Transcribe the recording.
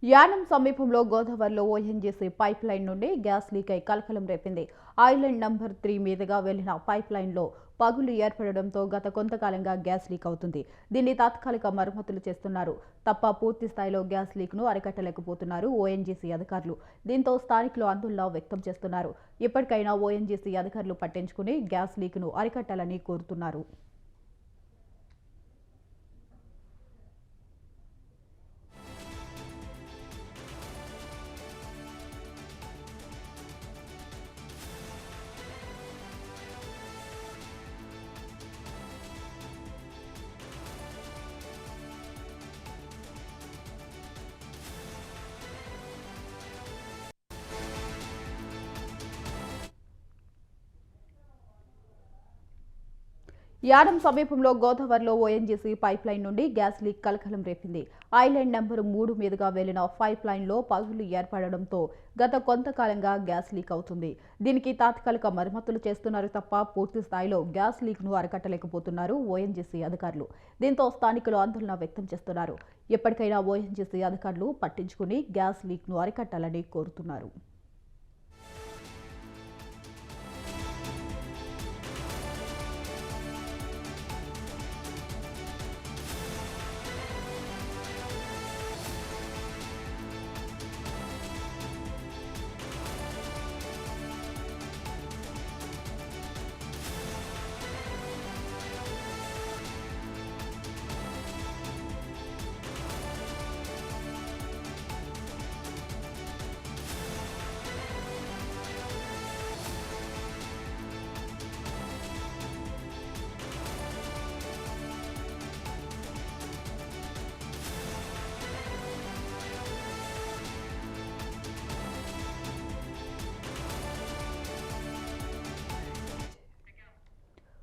యానం సమీపంలో గోదావరిలో ONGC pipe line నుండి గ్యాస్ లీక్ అయి కలకలం రేపింది. ఐలాండ్ నంబర్ 3 మీదుగా వెళ్లిన పైప్ లైన్లో పగులు ఏర్పడడంతో గత కొంతకాలంగా గ్యాస్ లీక్ అవుతుంది. దీన్ని తాత్కాలిక మరమ్మతులు చేస్తున్నారు తప్ప పూర్తి స్థాయిలో గ్యాస్ లీక్ను అరికట్టలేకపోతున్నారు ఓఎన్జీసీ అధికారులు. దీంతో స్థానికులు ఆందోళన వ్యక్తం చేస్తున్నారు. ఇప్పటికైనా ఓఎన్జీసీ అధికారులు పట్టించుకుని గ్యాస్ లీక్ను అరికట్టాలని కోరుతున్నారు. యానం సమీపంలో గోదావరిలో ఓఎన్జీసీ పైప్ లైన్ నుండి గ్యాస్ లీక్ కలకలం రేపింది. ఐలాండ్ నంబర్ 3 మీదుగా వెళ్లిన పైప్ లైన్లో పగులు ఏర్పడడంతో గత కొంతకాలంగా గ్యాస్ లీక్ అవుతుంది. దీనికి తాత్కాలిక మరమ్మతులు చేస్తున్నారు తప్ప పూర్తి స్థాయిలో గ్యాస్ లీక్ను అరికట్టలేకపోతున్నారు ఓఎన్జీసీ అధికారులు. దీంతో స్థానికులు ఆందోళన వ్యక్తం చేస్తున్నారు. ఎప్పటికైనా ఓఎన్జీసీ అధికారులు పట్టించుకుని గ్యాస్ లీక్ను అరికట్టాలని కోరుతున్నారు.